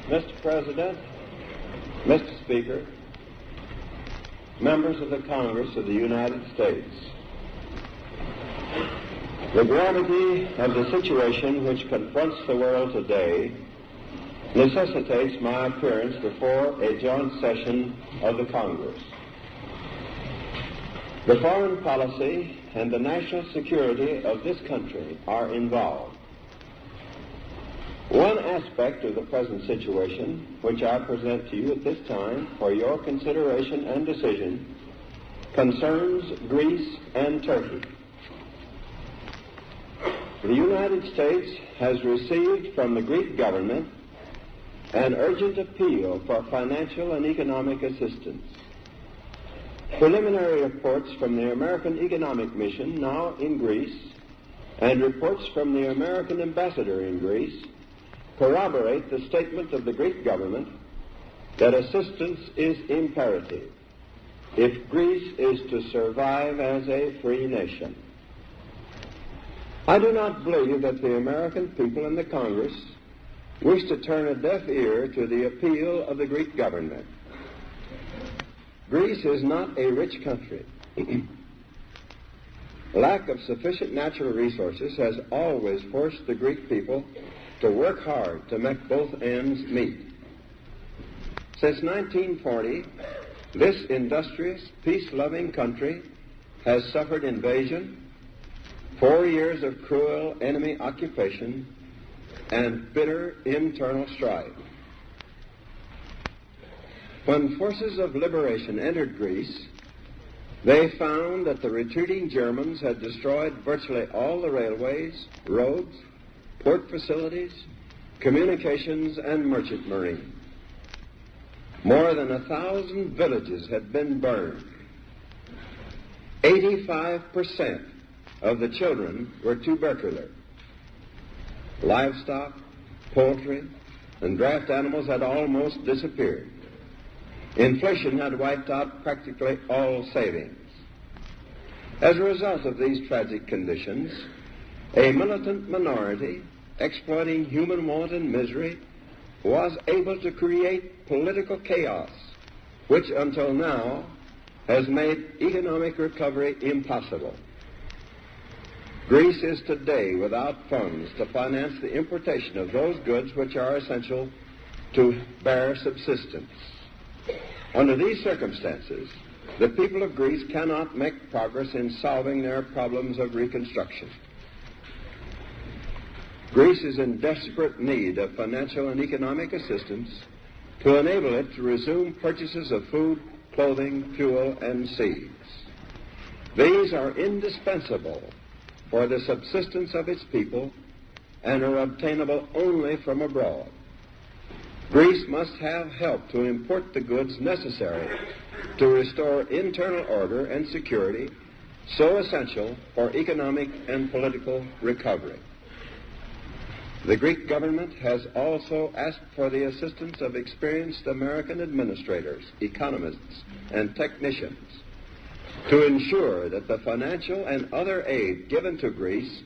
Mr. President, Mr. Speaker, members of the Congress of the United States, the gravity of the situation which confronts the world today necessitates my appearance before a joint session of the Congress. The foreign policy and the national security of this country are involved. One aspect of the present situation, which I present to you at this time for your consideration and decision, concerns Greece and Turkey. The United States has received from the Greek government an urgent appeal for financial and economic assistance. Preliminary reports from the American Economic Mission now in Greece and reports from the American ambassador in Greece corroborate the statement of the Greek government that assistance is imperative if Greece is to survive as a free nation. I do not believe that the American people and the Congress wish to turn a deaf ear to the appeal of the Greek government. Greece is not a rich country. Lack of sufficient natural resources has always forced the Greek people to work hard to make both ends meet. Since 1940, this industrious, peace-loving country has suffered invasion, 4 years of cruel enemy occupation, and bitter internal strife. When forces of liberation entered Greece, they found that the retreating Germans had destroyed virtually all the railways, roads, port facilities, communications, and merchant marine. More than 1,000 villages had been burned. 85% of the children were tubercular. Livestock, poultry, and draft animals had almost disappeared. Inflation had wiped out practically all savings. As a result of these tragic conditions, a militant minority, exploiting human want and misery, was able to create political chaos, which until now has made economic recovery impossible. Greece is today without funds to finance the importation of those goods which are essential to bare subsistence. Under these circumstances, the people of Greece cannot make progress in solving their problems of reconstruction. Greece is in desperate need of financial and economic assistance to enable it to resume purchases of food, clothing, fuel, and seeds. These are indispensable for the subsistence of its people and are obtainable only from abroad. Greece must have help to import the goods necessary to restore internal order and security, so essential for economic and political recovery. The Greek government has also asked for the assistance of experienced American administrators, economists, and technicians to ensure that the financial and other aid given to Greece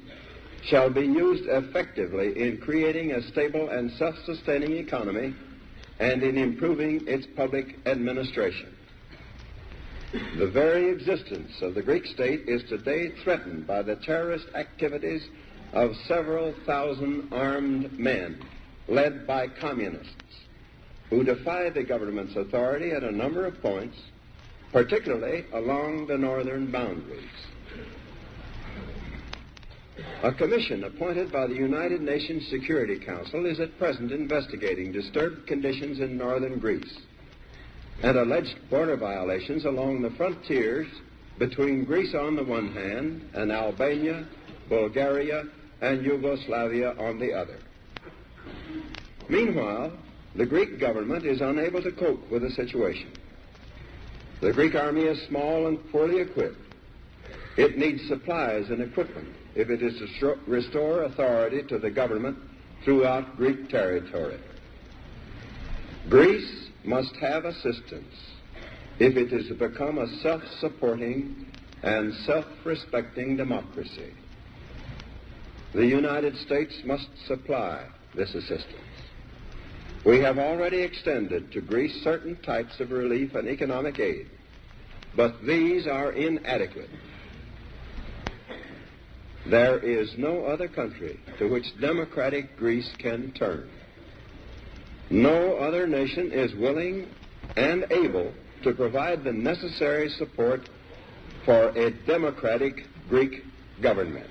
shall be used effectively in creating a stable and self-sustaining economy and in improving its public administration. The very existence of the Greek state is today threatened by the terrorist activities of several thousand armed men led by communists who defy the government's authority at a number of points, particularly along the northern boundaries. A commission appointed by the United Nations Security Council is at present investigating disturbed conditions in northern Greece and alleged border violations along the frontiers between Greece on the one hand and Albania, Bulgaria, and Yugoslavia on the other. Meanwhile, the Greek government is unable to cope with the situation. The Greek army is small and poorly equipped. It needs supplies and equipment if it is to restore authority to the government throughout Greek territory. Greece must have assistance if it is to become a self-supporting and self-respecting democracy. The United States must supply this assistance. We have already extended to Greece certain types of relief and economic aid, but these are inadequate. There is no other country to which democratic Greece can turn. No other nation is willing and able to provide the necessary support for a democratic Greek government.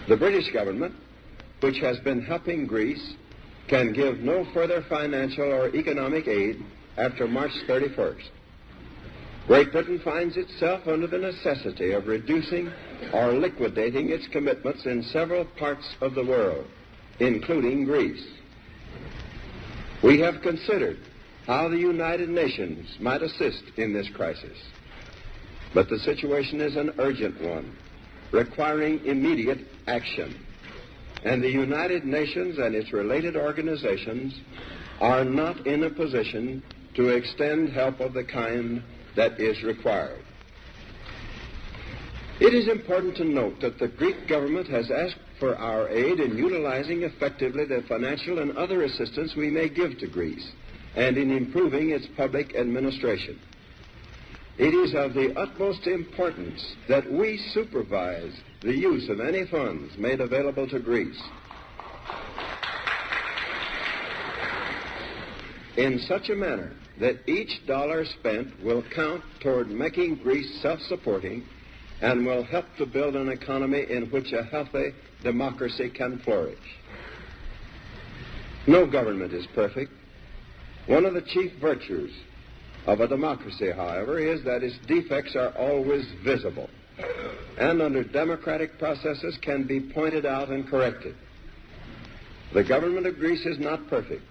The British government, which has been helping Greece, can give no further financial or economic aid after March 31st. Great Britain finds itself under the necessity of reducing or liquidating its commitments in several parts of the world, including Greece. We have considered how the United Nations might assist in this crisis, but the situation is an urgent one, requiring immediate action. And the United Nations and its related organizations are not in a position to extend help of the kind that is required. It is important to note that the Greek government has asked for our aid in utilizing effectively the financial and other assistance we may give to Greece and in improving its public administration. It is of the utmost importance that we supervise the use of any funds made available to Greece in such a manner that each dollar spent will count toward making Greece self-supporting and will help to build an economy in which a healthy democracy can flourish. No government is perfect. One of the chief virtues of a democracy, however, is that its defects are always visible and under democratic processes can be pointed out and corrected. The government of Greece is not perfect.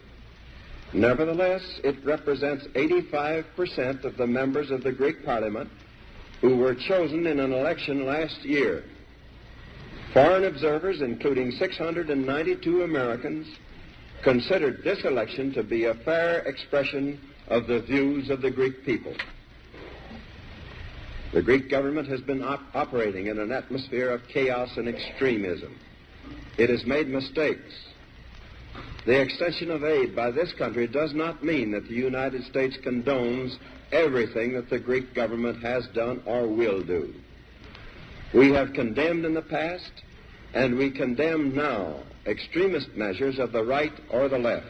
Nevertheless, it represents 85% of the members of the Greek Parliament who were chosen in an election last year. Foreign observers, including 692 Americans, considered this election to be a fair expression of the views of the Greek people. The Greek government has been operating in an atmosphere of chaos and extremism. It has made mistakes. The extension of aid by this country does not mean that the United States condones everything that the Greek government has done or will do. We have condemned in the past, and we condemn now, extremist measures of the right or the left.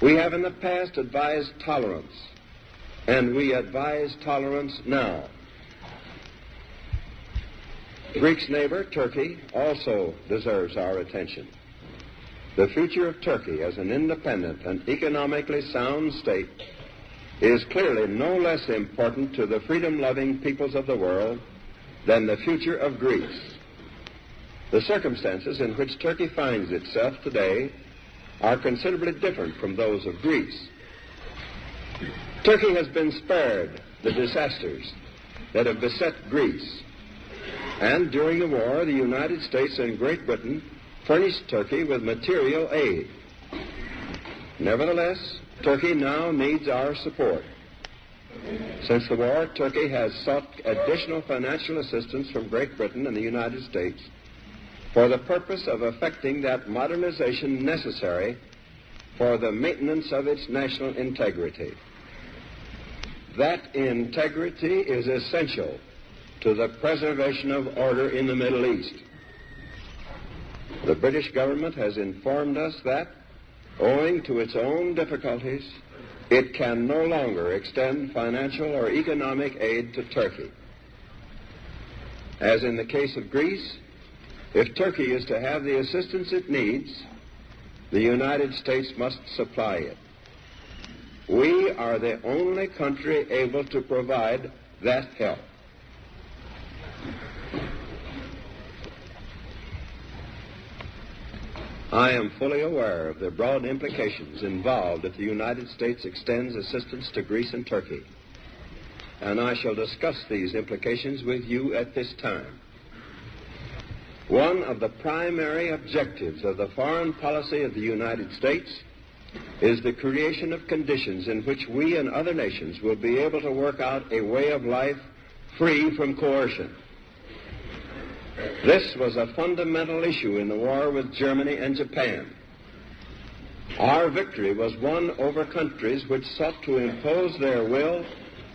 We have in the past advised tolerance, and we advise tolerance now. Greece's neighbor, Turkey, also deserves our attention. The future of Turkey as an independent and economically sound state is clearly no less important to the freedom-loving peoples of the world than the future of Greece. The circumstances in which Turkey finds itself today are considerably different from those of Greece. Turkey has been spared the disasters that have beset Greece, and during the war, the United States and Great Britain furnished Turkey with material aid. Nevertheless, Turkey now needs our support. Since the war, Turkey has sought additional financial assistance from Great Britain and the United States for the purpose of effecting that modernization necessary for the maintenance of its national integrity. That integrity is essential to the preservation of order in the Middle East. The British government has informed us that, owing to its own difficulties, it can no longer extend financial or economic aid to Turkey. As in the case of Greece, if Turkey is to have the assistance it needs, the United States must supply it. We are the only country able to provide that help. I am fully aware of the broad implications involved if the United States extends assistance to Greece and Turkey, and I shall discuss these implications with you at this time. One of the primary objectives of the foreign policy of the United States is the creation of conditions in which we and other nations will be able to work out a way of life free from coercion. This was a fundamental issue in the war with Germany and Japan. Our victory was won over countries which sought to impose their will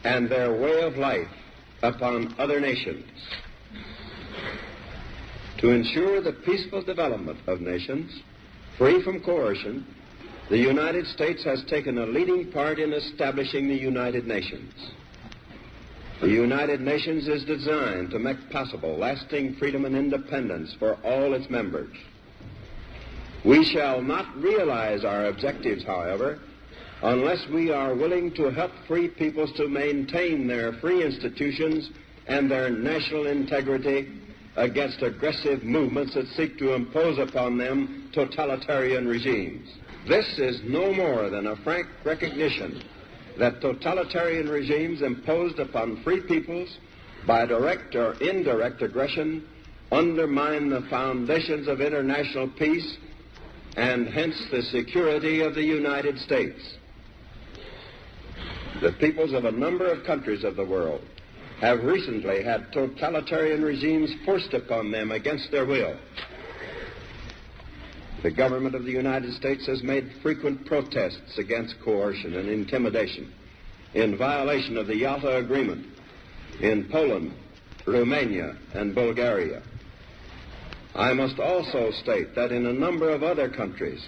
and their way of life upon other nations. To ensure the peaceful development of nations, free from coercion, the United States has taken a leading part in establishing the United Nations. The United Nations is designed to make possible lasting freedom and independence for all its members. We shall not realize our objectives, however, unless we are willing to help free peoples to maintain their free institutions and their national integrity against aggressive movements that seek to impose upon them totalitarian regimes. This is no more than a frank recognition that totalitarian regimes imposed upon free peoples by direct or indirect aggression undermine the foundations of international peace and hence the security of the United States. The peoples of a number of countries of the world have recently had totalitarian regimes forced upon them against their will. The government of the United States has made frequent protests against coercion and intimidation in violation of the Yalta Agreement in Poland, Romania, and Bulgaria. I must also state that in a number of other countries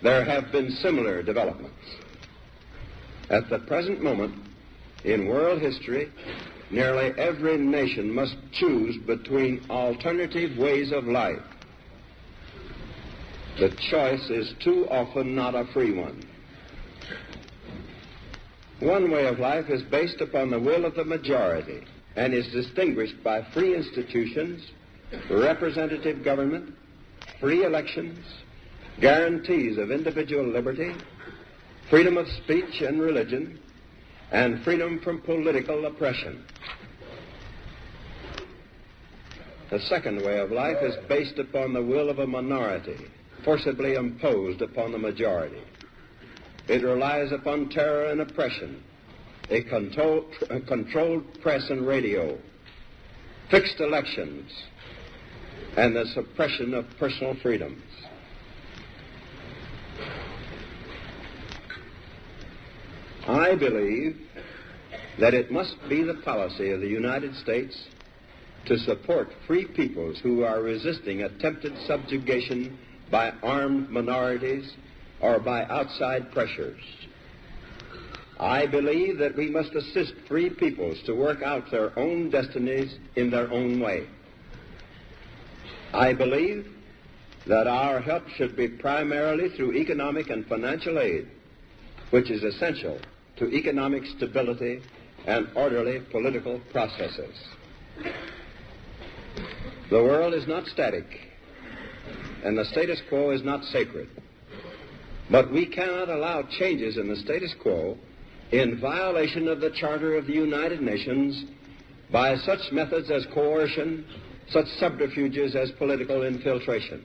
there have been similar developments. At the present moment, in world history, nearly every nation must choose between alternative ways of life. The choice is too often not a free one. One way of life is based upon the will of the majority and is distinguished by free institutions, representative government, free elections, guarantees of individual liberty, freedom of speech and religion, and freedom from political oppression. The second way of life is based upon the will of a minority, forcibly imposed upon the majority. It relies upon terror and oppression, a controlled press and radio, fixed elections, and the suppression of personal freedoms. I believe that it must be the policy of the United States to support free peoples who are resisting attempted subjugation by armed minorities or by outside pressures. I believe that we must assist free peoples to work out their own destinies in their own way. I believe that our help should be primarily through economic and financial aid, which is essential to economic stability and orderly political processes. The world is not static, and the status quo is not sacred. But we cannot allow changes in the status quo in violation of the Charter of the United Nations by such methods as coercion, such subterfuges as political infiltration.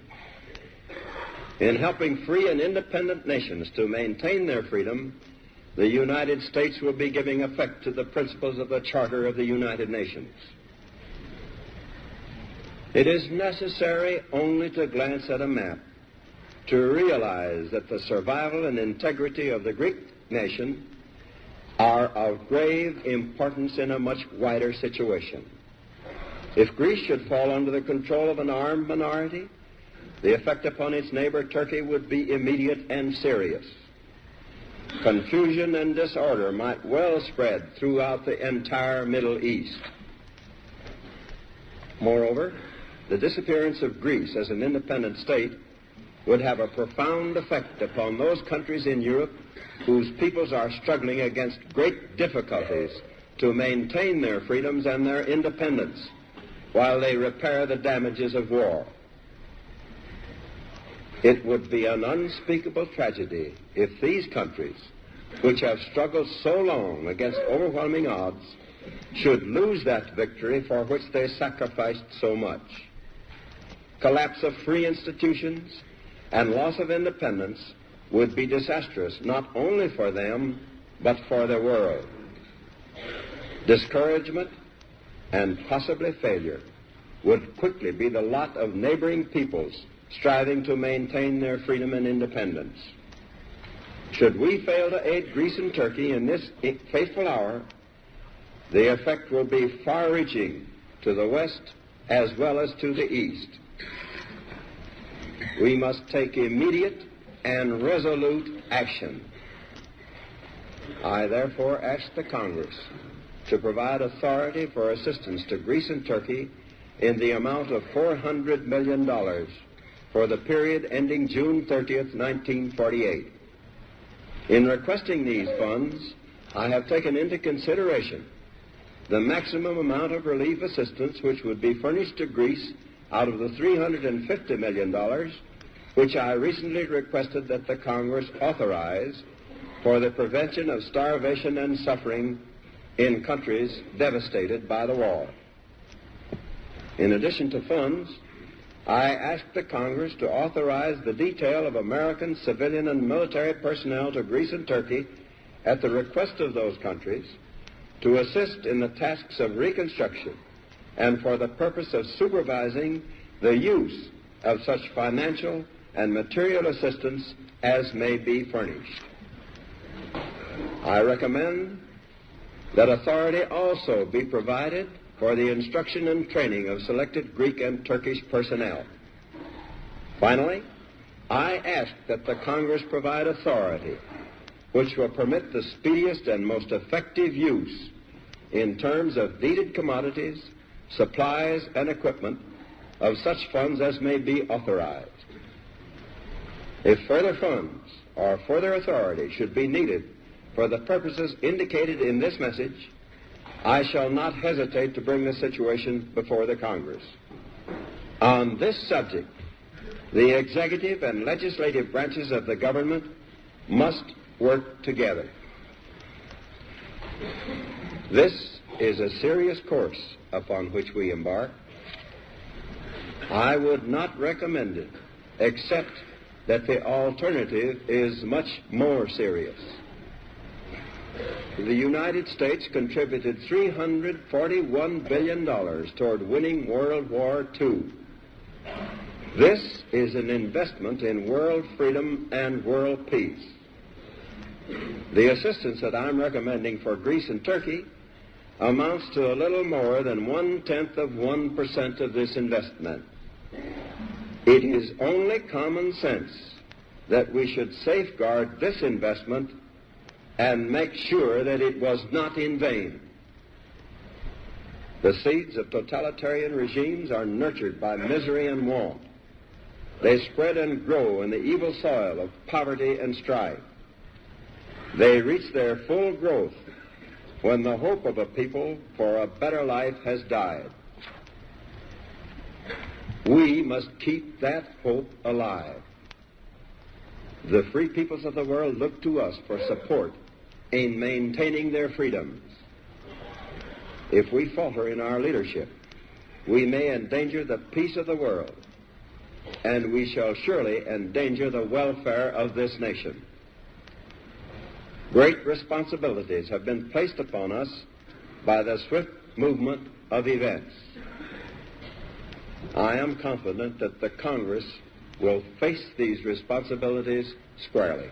In helping free and independent nations to maintain their freedom, the United States will be giving effect to the principles of the Charter of the United Nations. It is necessary only to glance at a map to realize that the survival and integrity of the Greek nation are of grave importance in a much wider situation. If Greece should fall under the control of an armed minority, the effect upon its neighbor Turkey would be immediate and serious. Confusion and disorder might well spread throughout the entire Middle East. Moreover, the disappearance of Greece as an independent state would have a profound effect upon those countries in Europe whose peoples are struggling against great difficulties to maintain their freedoms and their independence while they repair the damages of war. It would be an unspeakable tragedy if these countries, which have struggled so long against overwhelming odds, should lose that victory for which they sacrificed so much. Collapse of free institutions and loss of independence would be disastrous not only for them, but for the world. Discouragement and possibly failure would quickly be the lot of neighboring peoples striving to maintain their freedom and independence. Should we fail to aid Greece and Turkey in this fateful hour, the effect will be far-reaching to the west as well as to the east. We must take immediate and resolute action. I therefore ask the Congress to provide authority for assistance to Greece and Turkey in the amount of $400 million for the period ending June 30th, 1948. In requesting these funds, I have taken into consideration the maximum amount of relief assistance which would be furnished to Greece out of the $350 million which I recently requested that the Congress authorize for the prevention of starvation and suffering in countries devastated by the war. In addition to funds, I asked the Congress to authorize the detail of American civilian and military personnel to Greece and Turkey at the request of those countries to assist in the tasks of reconstruction and for the purpose of supervising the use of such financial and material assistance as may be furnished. I recommend that authority also be provided for the instruction and training of selected Greek and Turkish personnel. Finally, I ask that the Congress provide authority which will permit the speediest and most effective use in terms of needed commodities, supplies, and equipment of such funds as may be authorized. If further funds or further authority should be needed for the purposes indicated in this message, I shall not hesitate to bring the situation before the Congress. On this subject, the executive and legislative branches of the government must work together. This is a serious course upon which we embark. I would not recommend it, except that the alternative is much more serious. The United States contributed $341 billion toward winning World War II. This is an investment in world freedom and world peace. The assistance that I'm recommending for Greece and Turkey amounts to a little more than 0.1% of this investment. It is only common sense that we should safeguard this investment and make sure that it was not in vain. The seeds of totalitarian regimes are nurtured by misery and want. They spread and grow in the evil soil of poverty and strife. They reach their full growth when the hope of a people for a better life has died. We must keep that hope alive. The free peoples of the world look to us for support in maintaining their freedoms. If we falter in our leadership, we may endanger the peace of the world, and we shall surely endanger the welfare of this nation. Great responsibilities have been placed upon us by the swift movement of events. I am confident that the Congress will face these responsibilities squarely.